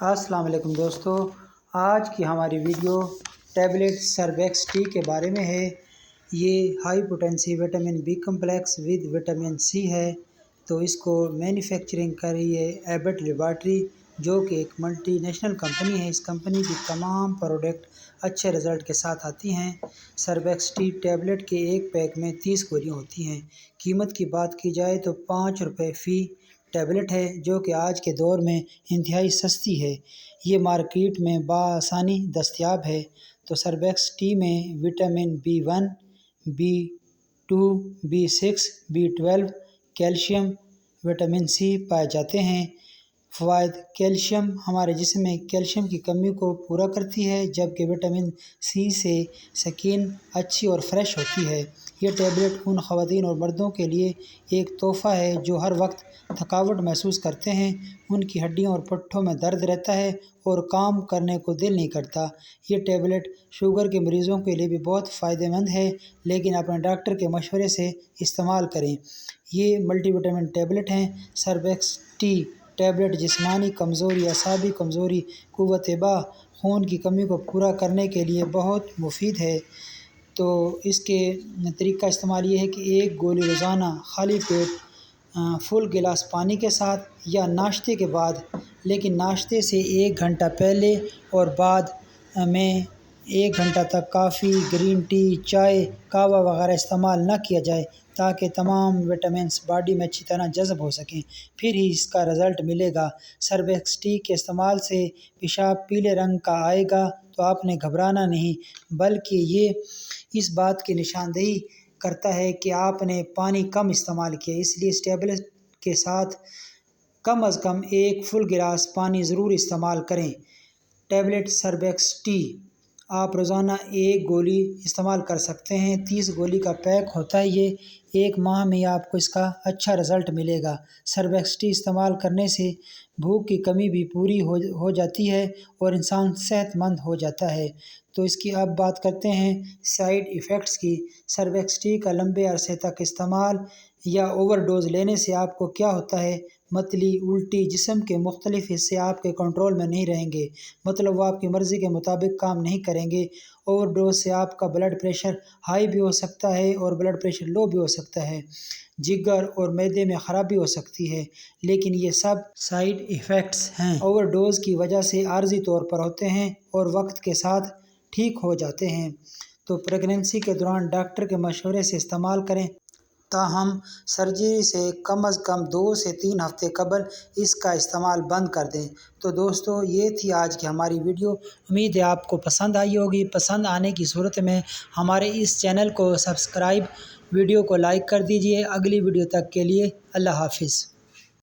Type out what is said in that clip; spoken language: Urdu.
السلام علیکم دوستو، آج کی ہماری ویڈیو ٹیبلٹ سربیکس ٹی کے بارے میں ہے۔ یہ high potency vitamin B complex with vitamin C ہے، تو اس کو مینوفیکچرنگ کر رہی ہے ایبٹ لیبارٹری، جو کہ ایک ملٹی نیشنل کمپنی ہے۔ اس کمپنی کی تمام پروڈکٹ اچھے رزلٹ کے ساتھ آتی ہیں۔ سربیکس ٹی ٹیبلٹ کے ایک پیک میں 30 گولیاں ہوتی ہیں۔ قیمت کی بات کی جائے تو 5 روپے فی ٹیبلٹ ہے، جو کہ آج کے دور میں انتہائی سستی ہے۔ یہ مارکیٹ میں بآسانی دستیاب ہے۔ تو سربیکس ٹی میں vitamin B1، B2، B6، B12، calcium, vitamin C پائے جاتے ہیں۔ فوائد: کیلشیم ہمارے جسم میں کیلشیم کی کمی کو پورا کرتی ہے، جبکہ وٹامن سی سے سکن اچھی اور فریش ہوتی ہے۔ یہ ٹیبلٹ ان خواتین اور مردوں کے لیے ایک تحفہ ہے جو ہر وقت تھکاوٹ محسوس کرتے ہیں، ان کی ہڈیوں اور پٹھوں میں درد رہتا ہے اور کام کرنے کو دل نہیں کرتا۔ یہ ٹیبلٹ شوگر کے مریضوں کے لیے بھی بہت فائدہ مند ہے، لیکن اپنے ڈاکٹر کے مشورے سے استعمال کریں۔ یہ ملٹی وٹامن ٹیبلٹ ہیں۔ سربیکس ٹی ٹیبلٹ جسمانی کمزوری، اعصابی کمزوری، قوت باہ، خون کی کمی کو پورا کرنے کے لیے بہت مفید ہے۔ تو اس کے طریقہ استعمال یہ ہے کہ ایک گولی روزانہ خالی پیٹ فل گلاس پانی کے ساتھ یا ناشتے کے بعد، لیکن ناشتے سے 1 گھنٹہ پہلے اور بعد میں 1 گھنٹہ تک کافی، گرین ٹی، چائے، قہوہ وغیرہ استعمال نہ کیا جائے، تاکہ تمام وٹامنز باڈی میں اچھی طرح جذب ہو سکیں، پھر ہی اس کا رزلٹ ملے گا۔ سربیکس ٹی کے استعمال سے پیشاب پیلے رنگ کا آئے گا تو آپ نے گھبرانا نہیں، بلکہ یہ اس بات کی نشاندہی کرتا ہے کہ آپ نے پانی کم استعمال کیا، اس لیے اس ٹیبلٹ کے ساتھ کم از کم 1 فل گلاس پانی ضرور استعمال کریں۔ ٹیبلٹ سربیکس ٹی آپ روزانہ 1 گولی استعمال کر سکتے ہیں۔ 30 گولی کا پیک ہوتا ہے یہ۔ 1 ماہ میں آپ کو اس کا اچھا رزلٹ ملے گا۔ سربیکس ٹی استعمال کرنے سے بھوک کی کمی بھی پوری ہو جاتی ہے اور انسان صحت مند ہو جاتا ہے۔ تو اس کی اب بات کرتے ہیں سائیڈ ایفیکٹس کی۔ سربیکس ٹی کا لمبے عرصے تک استعمال یا اوور ڈوز لینے سے آپ کو کیا ہوتا ہے؟ متلی، الٹی، جسم کے مختلف حصے آپ کے کنٹرول میں نہیں رہیں گے، مطلب وہ آپ کی مرضی کے مطابق کام نہیں کریں گے۔ اوور ڈوز سے آپ کا بلڈ پریشر ہائی بھی ہو سکتا ہے اور بلڈ پریشر لو بھی ہو سکتا ہے، جگر اور معدے میں خرابی ہو سکتی ہے، لیکن یہ سب سائیڈ ایفیکٹس ہیں، اوور ڈوز کی وجہ سے عارضی طور پر ہوتے ہیں اور وقت کے ساتھ ٹھیک ہو جاتے ہیں۔ تو پریگنینسی کے دوران ڈاکٹر کے مشورے سے استعمال کریں، تاہم سرجری سے کم از کم 2 سے 3 ہفتے قبل اس کا استعمال بند کر دیں۔ تو دوستو، یہ تھی آج کی ہماری ویڈیو۔ امید ہے آپ کو پسند آئی ہوگی۔ پسند آنے کی صورت میں ہمارے اس چینل کو سبسکرائب، ویڈیو کو لائک کر دیجئے۔ اگلی ویڈیو تک کے لیے اللہ حافظ۔